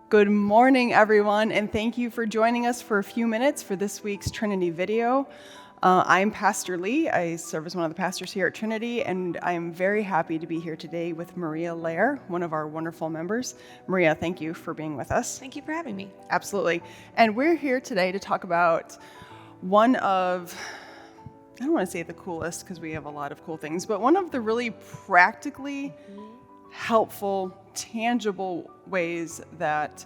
Good morning, everyone, and thank you for joining us for a few minutes for this week's Trinity video. I'm Pastor Lee. I serve as one of the pastors here at Trinity, and I'm very happy to be here today with Maria Lair, one of our wonderful members. Maria, thank you for being with us. Thank you for having me. Absolutely. And we're here today to talk about one of, I don't want to say the coolest because we have a lot of cool things, but one of the really practically helpful, tangible ways that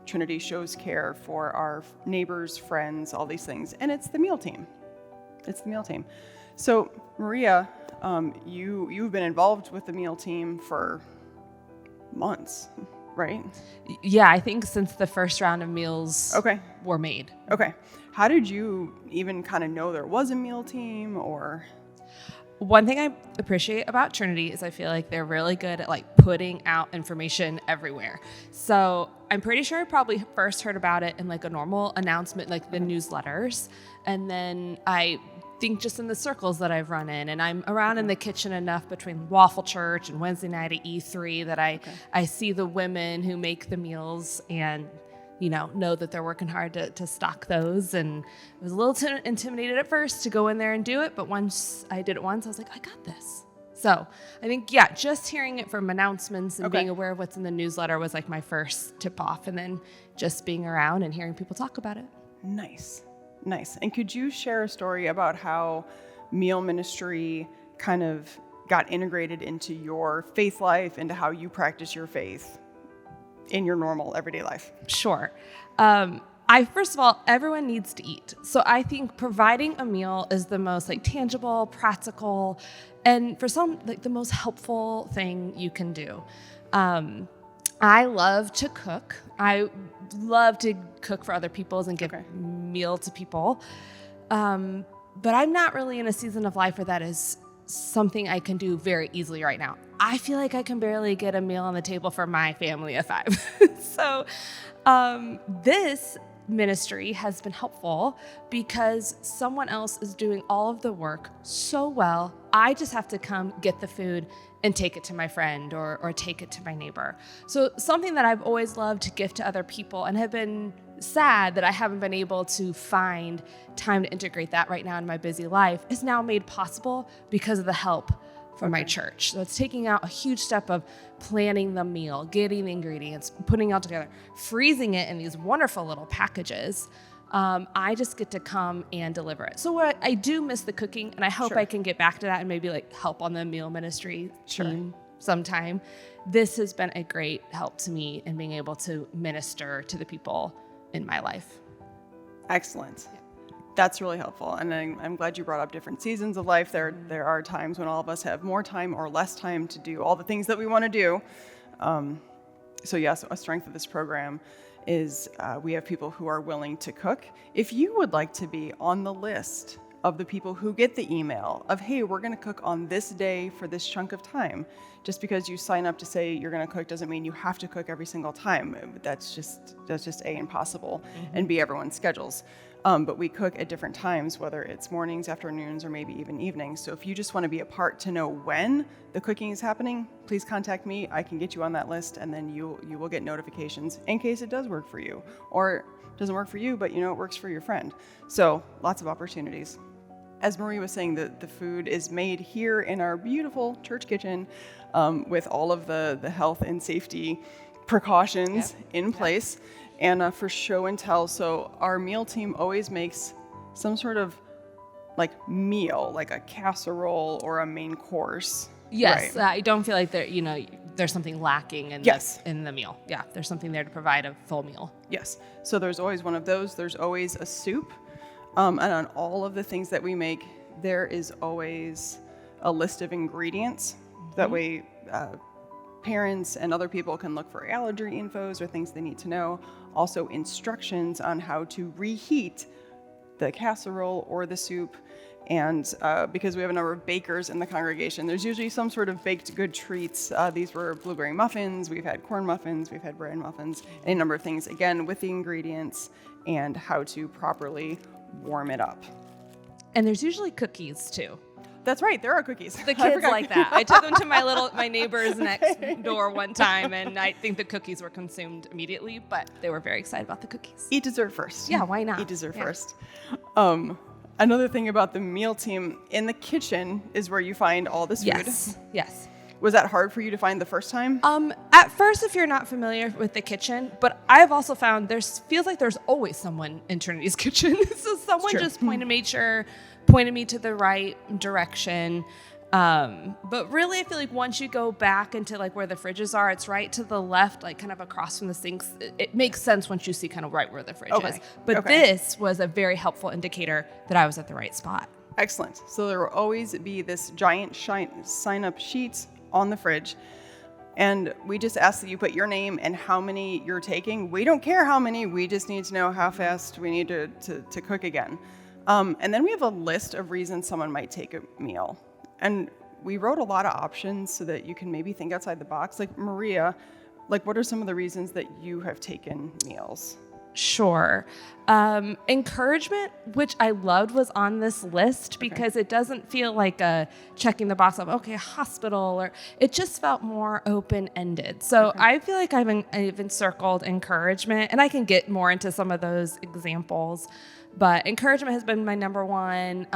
Trinity shows care for our neighbors, friends, all these things, and it's the meal team. It's the meal team. So, Maria, you've been involved with the meal team for months, right? Yeah, I think since the first round of meals were made. Okay. How did you even kind of know there was a meal team, or? One thing I appreciate about Trinity is I feel like they're really good at putting out information everywhere. So I'm pretty sure I probably first heard about it in a normal announcement, the newsletters. And then I think just in the circles that I've run in, and I'm around in the kitchen enough between Waffle Church and Wednesday night at E3 that I see the women who make the meals and know that they're working hard to stock those. And I was a little intimidated at first to go in there and do it. But once I did it once, I was like, I got this. So I think, just hearing it from announcements and being aware of what's in the newsletter was my first tip off. And then just being around and hearing people talk about it. Nice. And could you share a story about how meal ministry kind of got integrated into your faith life, into how you practice your faith in your normal everyday life? Sure. First of all, everyone needs to eat. So I think providing a meal is the most tangible, practical, and for some, the most helpful thing you can do. I love to cook. I love to cook for other people and give meal to people. But I'm not really in a season of life where that is something I can do very easily right now. I feel like I can barely get a meal on the table for my family of 5. So this ministry has been helpful because someone else is doing all of the work so well. I just have to come get the food and take it to my friend or take it to my neighbor. So something that I've always loved to give to other people and have been sad that I haven't been able to find time to integrate that right now in my busy life is now made possible because of the help from my church. So it's taking out a huge step of planning the meal, getting the ingredients, putting it all together, freezing it in these wonderful little packages. I just get to come and deliver it. So I do miss the cooking, and I hope I can get back to that and maybe help on the meal ministry team sometime. This has been a great help to me in being able to minister to the people in my life. Excellent. Yeah. That's really helpful. And I'm glad you brought up different seasons of life. There are times when all of us have more time or less time to do all the things that we want to do. So yes, a strength of this program is we have people who are willing to cook. If you would like to be on the list of the people who get the email of, hey, we're going to cook on this day for this chunk of time, just because you sign up to say you're going to cook doesn't mean you have to cook every single time. That's just A, impossible, and B, everyone's schedules. But we cook at different times, whether it's mornings, afternoons, or maybe even evenings. So if you just want to be a part to know when the cooking is happening, please contact me. I can get you on that list, and then you will get notifications in case it does work for you, or it doesn't work for you, but it works for your friend. So lots of opportunities. As Marie was saying, the food is made here in our beautiful church kitchen with all of the health and safety precautions in place. And for show and tell, so our meal team always makes some sort of meal, like a casserole or a main course. Yes, right? I don't feel like there's something lacking in the meal. Yeah, there's something there to provide a full meal. Yes, so there's always one of those. There's always a soup. And on all of the things that we make, there is always a list of ingredients. That way parents and other people can look for allergy infos or things they need to know. Also instructions on how to reheat the casserole or the soup. And because we have a number of bakers in the congregation, there's usually some sort of baked good treats. These were blueberry muffins, we've had corn muffins, we've had bread muffins, any number of things, again, with the ingredients and how to properly warm it up. And there's usually cookies too. That's right. There are cookies. The kids like that. I took them to my neighbors next door one time, and I think the cookies were consumed immediately, but they were very excited about the cookies. Eat dessert first. Yeah, why not? Eat dessert Yeah. first. Another thing about the meal team, in the kitchen is where you find all this food. Yes. Was that hard for you to find the first time? At first, if you're not familiar with the kitchen, but I've also found feels like there's always someone in Trinity's kitchen. So someone just pointed me to the right direction. But really, I feel like once you go back into like where the fridges are, it's right to the left, like kind of across from the sinks. It makes sense once you see kind of right where the fridge is. But this was a very helpful indicator that I was at the right spot. Excellent. So there will always be this giant sign-up sheet on the fridge. And we just ask that you put your name and how many you're taking. We don't care how many. We just need to know how fast we need to cook again. And then we have a list of reasons someone might take a meal. And we wrote a lot of options so that you can maybe think outside the box. Like Maria, like what are some of the reasons that you have taken meals? Sure. Encouragement, which I loved, was on this list because it doesn't feel like a checking the box of, okay, hospital, or it just felt more open-ended. So I feel like I've encircled encouragement, and I can get more into some of those examples. But encouragement has been my number one.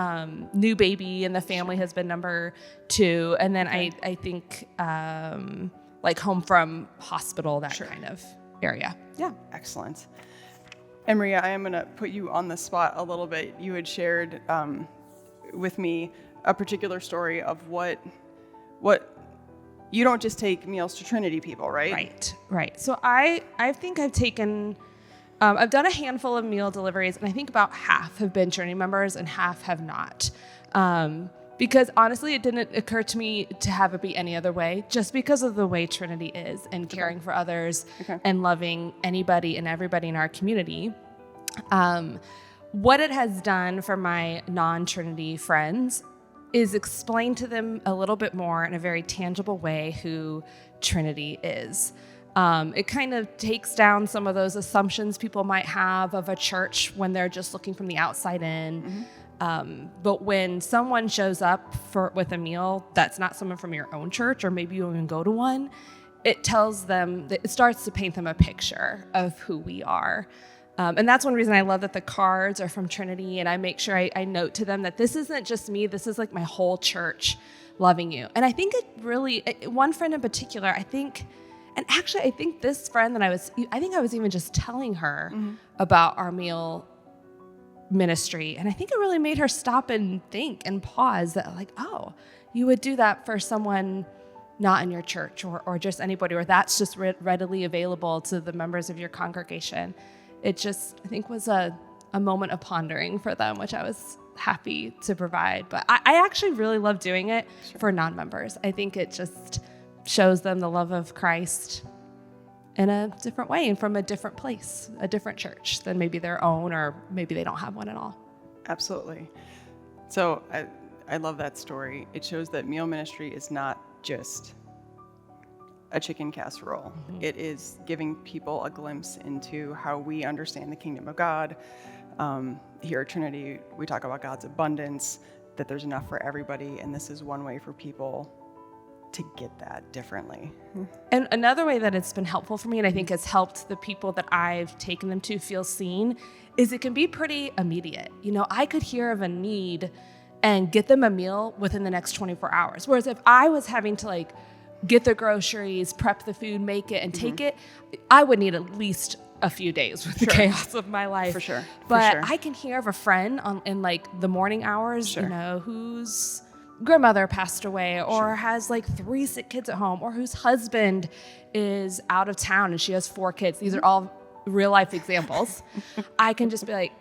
New baby in the family has been number two. And then I think like home from hospital, that kind of area. Yeah. Excellent. And Maria, I am going to put you on the spot a little bit. You had shared with me a particular story of what you don't just take meals to Trinity people, right? Right. So I think I've taken... I've done a handful of meal deliveries, and I think about half have been Trinity members and half have not. Because honestly, it didn't occur to me to have it be any other way, just because of the way Trinity is and caring for others and loving anybody and everybody in our community. What it has done for my non-Trinity friends is explain to them a little bit more in a very tangible way who Trinity is. It kind of takes down some of those assumptions people might have of a church when they're just looking from the outside in. But when someone shows up with a meal that's not someone from your own church, or maybe you don't even go to one, it tells them, it starts to paint them a picture of who we are. And that's one reason I love that the cards are from Trinity, and I make sure I note to them that this isn't just me, this is like my whole church loving you. And I think it really, one friend in particular, I think this friend that I was even just telling her about our meal ministry. And I think it really made her stop and think and pause that like, oh, you would do that for someone not in your church or just anybody, or that's just readily available to the members of your congregation. It just, I think, was a moment of pondering for them, which I was happy to provide. But I actually really love doing it for non-members. I think it just shows them the love of Christ in a different way and from a different place, a different church than maybe their own, or maybe they don't have one at all. Absolutely. So I love that story. It shows that meal ministry is not just a chicken casserole. It is giving people a glimpse into how we understand the kingdom of God. Here at Trinity, we talk about God's abundance, that there's enough for everybody, and this is one way for people to get that differently. And another way that it's been helpful for me, and I think has helped the people that I've taken them to feel seen, is it can be pretty immediate. You know, I could hear of a need and get them a meal within the next 24 hours. Whereas if I was having to like get the groceries, prep the food, make it, and take it, I would need at least a few days with the chaos of my life. For sure. But I can hear of a friend in like the morning hours, you know, whose grandmother passed away, or has like 3 sick kids at home, or whose husband is out of town and she has 4 kids. These are all real life examples. I can just be like,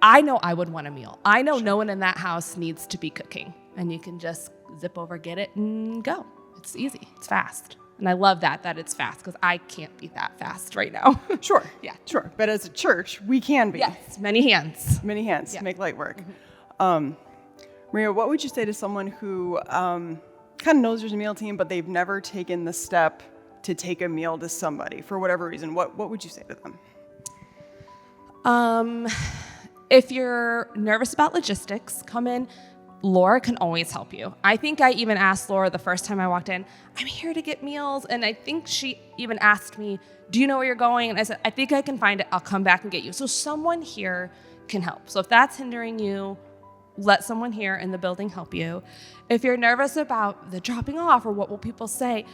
I know I would want a meal. I know no one in that house needs to be cooking, and you can just zip over, get it, and go. It's easy. It's fast. And I love that it's fast, because I can't be that fast right now. Sure. Yeah. Sure. But as a church, we can be. Yes. Many hands. Many hands. Make light work. Maria, what would you say to someone who kind of knows there's a meal team, but they've never taken the step to take a meal to somebody for whatever reason? What would you say to them? If you're nervous about logistics, come in Laura can always help you. I think I even asked Laura the first time I walked in, I'm here to get meals. And I think she even asked me, do you know where you're going? And I said, I think I can find it. I'll come back and get you. So someone here can help. So if that's hindering you, let someone here in the building help you. If you're nervous about the dropping off or what will people say,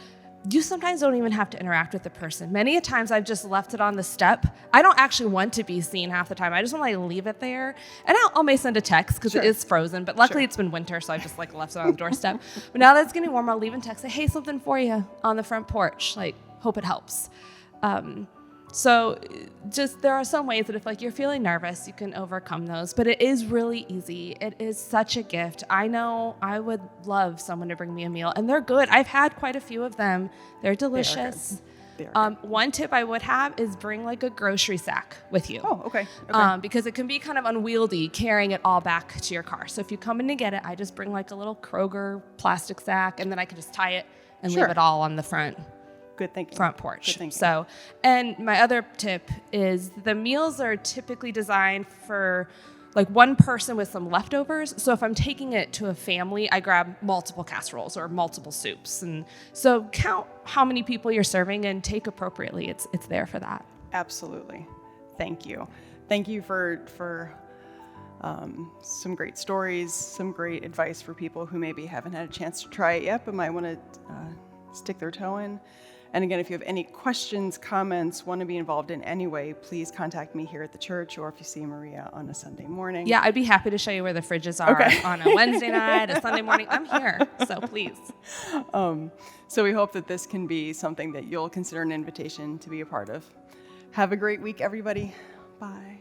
you sometimes don't even have to interact with the person. Many a times I've just left it on the step. I don't actually want to be seen half the time. I just want to leave it there. And I may send a text because it is frozen, but luckily it's been winter, so I just left it on the doorstep. But now that it's getting warm, I'll leave a text, say, hey, something for you on the front porch. Hope it helps. So just there are some ways that if you're feeling nervous, you can overcome those, but it is really easy. It is such a gift. I know I would love someone to bring me a meal, and they're good. I've had quite a few of them. They're delicious. One tip I would have is bring a grocery sack with you. Oh, okay. Because it can be kind of unwieldy carrying it all back to your car. So if you come in to get it, I just bring a little Kroger plastic sack, and then I can just tie it and leave it all on the front porch. So, and my other tip is the meals are typically designed for one person with some leftovers. So if I'm taking it to a family, I grab multiple casseroles or multiple soups. And so count how many people you're serving and take appropriately. It's there for that. Absolutely. Thank you. Thank you for some great stories, some great advice for people who maybe haven't had a chance to try it yet, but might want to stick their toe in. And again, if you have any questions, comments, want to be involved in any way, please contact me here at the church, or if you see Maria on a Sunday morning. Yeah, I'd be happy to show you where the fridges are on a Wednesday night, a Sunday morning. I'm here, so please. So we hope that this can be something that you'll consider an invitation to be a part of. Have a great week, everybody. Bye.